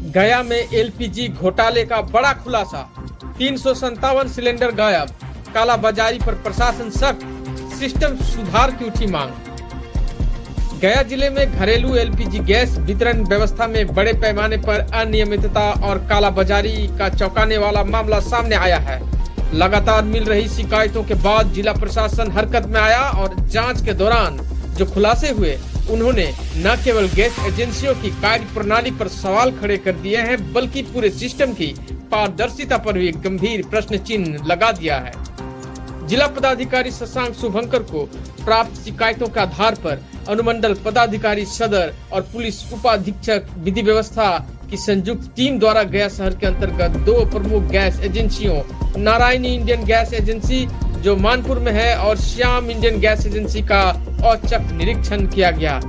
गया में एलपीजी घोटाले का बड़ा खुलासा, 357 सिलेंडर गायब, कालाबाजारी पर प्रशासन सख्त, सिस्टम सुधार की उठी मांग। गया जिले में घरेलू एलपीजी गैस वितरण व्यवस्था में बड़े पैमाने पर अनियमितता और कालाबाजारी का चौंकाने वाला मामला सामने आया है। लगातार मिल रही शिकायतों के बाद जिला प्रशासन हरकत में आया और जांच के दौरान जो खुलासे हुए, उन्होंने न केवल गैस एजेंसियों की कार्य प्रणाली पर सवाल खड़े कर दिए हैं, बल्कि पूरे सिस्टम की पारदर्शिता पर भी गंभीर प्रश्न चिन्ह लगा दिया है। जिला पदाधिकारी शशांक शुभंकर को प्राप्त शिकायतों के आधार पर अनुमंडल पदाधिकारी सदर और पुलिस उपाधीक्षक विधि व्यवस्था की संयुक्त टीम द्वारा गया शहर के अंतर्गत 2 प्रमुख गैस एजेंसियों, नारायणी इंडियन गैस एजेंसी जो मानपुर में है और श्याम इंडियन गैस एजेंसी का औचक निरीक्षण किया गया।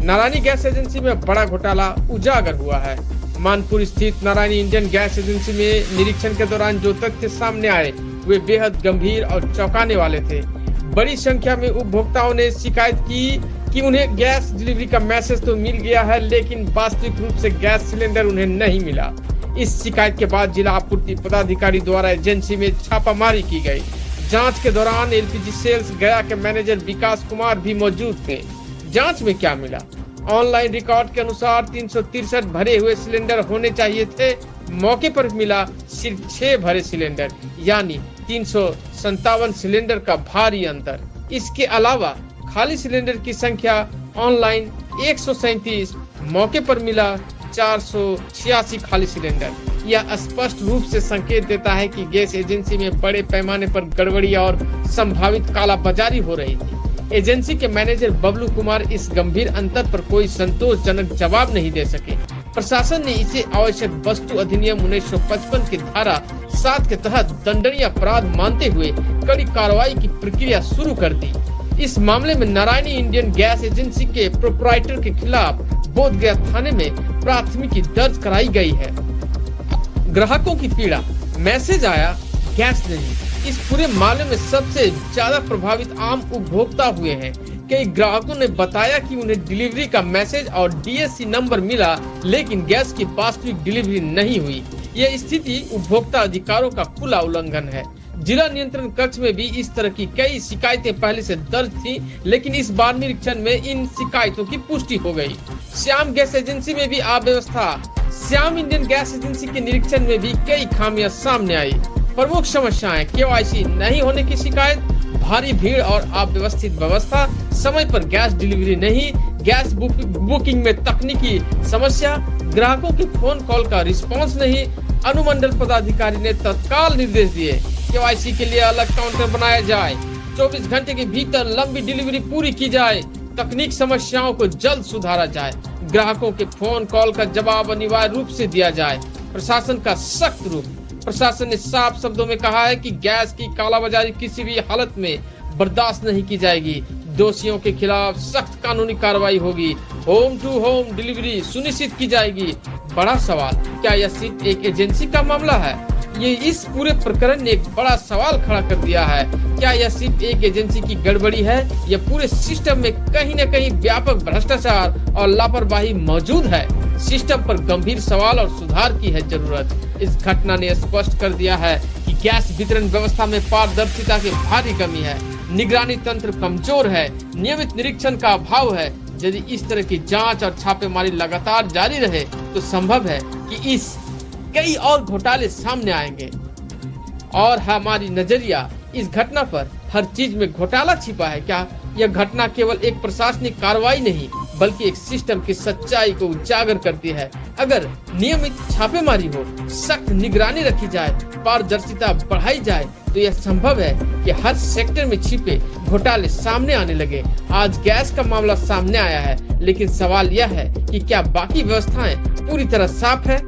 नारायणी गैस एजेंसी में बड़ा घोटाला उजागर हुआ है। मानपुर स्थित नारायणी इंडियन गैस एजेंसी में निरीक्षण के दौरान जो तथ्य सामने आए वे बेहद गंभीर और चौंकाने वाले थे। बड़ी संख्या में उपभोक्ताओं ने शिकायत की कि उन्हें गैस डिलीवरी का मैसेज तो मिल गया है, लेकिन वास्तविक रूप से गैस सिलेंडर उन्हें नहीं मिला। इस शिकायत के बाद जिला आपूर्ति पदाधिकारी द्वारा एजेंसी में छापामारी की गई। जांच के दौरान एलपीजी सेल्स गया के मैनेजर विकास कुमार भी मौजूद थे। जांच में क्या मिला? ऑनलाइन रिकॉर्ड के अनुसार 363 भरे हुए सिलेंडर होने चाहिए थे, मौके पर मिला सिर्फ 6 भरे सिलेंडर, यानी 357 सिलेंडर का भारी अंतर। इसके अलावा खाली सिलेंडर की संख्या ऑनलाइन 137, मौके पर मिला 486 खाली सिलेंडर। यह स्पष्ट रूप से संकेत देता है कि गैस एजेंसी में बड़े पैमाने पर गड़बड़ी और संभावित कालाबाजारी हो रही थी। एजेंसी के मैनेजर बबलू कुमार इस गंभीर अंतर पर कोई संतोषजनक जवाब नहीं दे सके। प्रशासन ने इसे आवश्यक वस्तु अधिनियम 1955 की धारा 7 के तहत दंडनीय अपराध मानते हुए कड़ी कार्रवाई की प्रक्रिया शुरू कर दी। इस मामले में नारायणी इंडियन गैस एजेंसी के प्रोपराइटर के खिलाफ बोधगया थाने में प्राथमिकी दर्ज कराई गई है। ग्राहकों की पीड़ा, मैसेज आया, गैस नहीं। इस पूरे मामले में सबसे ज्यादा प्रभावित आम उपभोक्ता हुए हैं। कई ग्राहकों ने बताया कि उन्हें डिलीवरी का मैसेज और डीएससी नंबर मिला, लेकिन गैस की वास्तविक डिलीवरी नहीं हुई। यह स्थिति उपभोक्ता अधिकारों का खुला उल्लंघन है। जिला नियंत्रण कक्ष में भी इस तरह की कई शिकायतें पहले से दर्ज थी, लेकिन इस बार निरीक्षण में इन शिकायतों की पुष्टि हो गई। श्याम गैस एजेंसी में भी अव्यवस्था, श्याम इंडियन गैस एजेंसी के निरीक्षण में भी कई खामियां सामने आई। प्रमुख समस्याएं केवाईसी नहीं होने की शिकायत, भारी भीड़ और अव्यवस्थित व्यवस्था, समय पर गैस डिलीवरी नहीं, गैस बुकिंग में तकनीकी समस्या, ग्राहकों की फोन कॉल का रिस्पांस नहीं। अनुमंडल पदाधिकारी ने तत्काल निर्देश दिए केवाईसी के लिए अलग काउंटर बनाया जाए, 24 घंटे के भीतर लंबी डिलीवरी पूरी की जाए, तकनीक समस्याओं को जल्द सुधारा जाए, ग्राहकों के फोन कॉल का जवाब अनिवार्य रूप से दिया जाए। प्रशासन का सख्त रुख, प्रशासन ने साफ शब्दों में कहा है कि गैस की कालाबाजारी किसी भी हालत में बर्दाश्त नहीं की जाएगी। दोषियों के खिलाफ सख्त कानूनी कार्रवाई होगी। होम टू होम डिलीवरी सुनिश्चित की जाएगी। बड़ा सवाल, क्या यह सिर्फ एक एजेंसी का मामला है? ये इस पूरे प्रकरण ने एक बड़ा सवाल खड़ा कर दिया है। क्या यह सिर्फ एक एजेंसी की गड़बड़ी है या पूरे सिस्टम में कहीं न कहीं व्यापक भ्रष्टाचार और लापरवाही मौजूद है? सिस्टम पर गंभीर सवाल और सुधार की है जरूरत। इस घटना ने स्पष्ट कर दिया है कि गैस वितरण व्यवस्था में पारदर्शिता की भारी कमी है, निगरानी तंत्र कमजोर है, नियमित निरीक्षण का अभाव है। यदि इस तरह की जांच और छापेमारी लगातार जारी रहे तो संभव है कि इस कई और घोटाले सामने आएंगे। और हमारी नजरिया इस घटना पर हर चीज में घोटाला छिपा है क्या? यह घटना केवल एक प्रशासनिक कार्रवाई नहीं, बल्कि एक सिस्टम की सच्चाई को उजागर करती है। अगर नियमित छापेमारी हो, सख्त निगरानी रखी जाए, पारदर्शिता बढ़ाई जाए, तो यह संभव है कि हर सेक्टर में छिपे घोटाले सामने आने लगे। आज गैस का मामला सामने आया है, लेकिन सवाल यह है कि क्या बाकी व्यवस्थाएं पूरी तरह साफ है?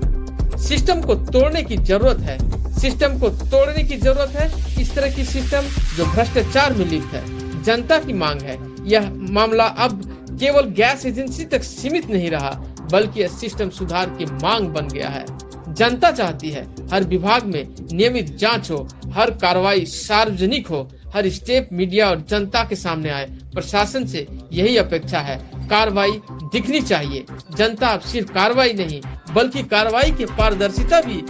सिस्टम को तोड़ने की जरूरत है। सिस्टम को तोड़ने की जरूरत है। इस तरह की सिस्टम जो भ्रष्टाचार में लिप्त है। जनता की मांग है। यह मामला अब केवल गैस एजेंसी तक सीमित नहीं रहा, बल्कि यह सिस्टम सुधार की मांग बन गया है। जनता चाहती है हर विभाग में नियमित जांच हो, हर कार्रवाई सार्वजनिक हो, हर स्टेप मीडिया और जनता के सामने आए। प्रशासन से यही अपेक्षा है। कार्रवाई दिखनी चाहिए। जनता अब सिर्फ कार्रवाई नहीं बल्कि कार्रवाई की पारदर्शिता भी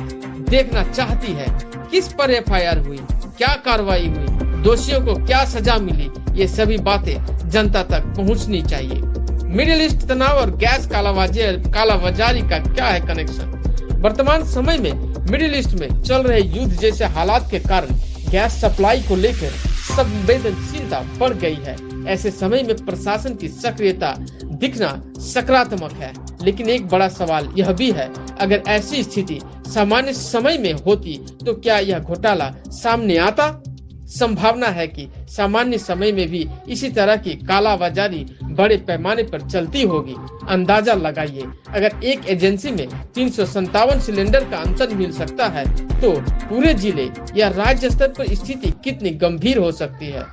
देखना चाहती है। किस पर एफआईआर हुई, क्या कार्रवाई हुई, दोषियों को क्या सजा मिली, ये सभी बातें जनता तक पहुंचनी चाहिए। मिडिल ईस्ट तनाव और गैस कालाबाजारी का क्या है कनेक्शन? वर्तमान समय में मिडिल ईस्ट में चल रहे युद्ध जैसे हालात के कारण गैस सप्लाई को लेकर संवेदनशीलता बढ़ गई है। ऐसे समय में प्रशासन की सक्रियता दिखना सकारात्मक है, लेकिन एक बड़ा सवाल यह भी है, अगर ऐसी स्थिति सामान्य समय में होती तो क्या यह घोटाला सामने आता? संभावना है कि सामान्य समय में भी इसी तरह की कालाबाजारी बड़े पैमाने पर चलती होगी। अंदाजा लगाइए, अगर एक एजेंसी में 357 सिलेंडर का अंतर मिल सकता है तो पूरे जिले या राज्य स्तर पर स्थिति कितनी गंभीर हो सकती है।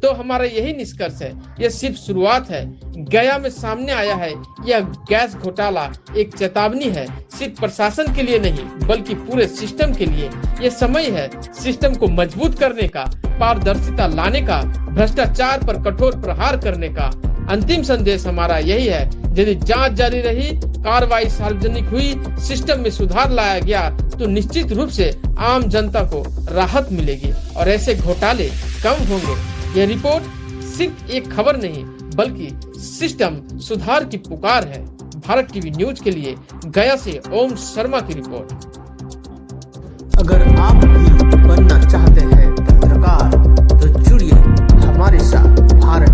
तो हमारा यही निष्कर्ष है, यह सिर्फ शुरुआत है। गया में सामने आया है यह गैस घोटाला एक चेतावनी है, सिर्फ प्रशासन के लिए नहीं बल्कि पूरे सिस्टम के लिए। यह समय है सिस्टम को मजबूत करने का, पारदर्शिता लाने का, भ्रष्टाचार पर कठोर प्रहार करने का। अंतिम संदेश हमारा यही है, यदि जांच जारी रही, कार्रवाई सार्वजनिक हुई, सिस्टम में सुधार लाया गया तो निश्चित रूप से आम जनता को राहत मिलेगी और ऐसे घोटाले कम होंगे। यह रिपोर्ट सिर्फ एक खबर नहीं बल्कि सिस्टम सुधार की पुकार है। भारत टीवी न्यूज के लिए गया से ओम शर्मा की रिपोर्ट। अगर आप भी बनना चाहते हैं पत्रकार तो जुड़िए हमारे साथ। भारत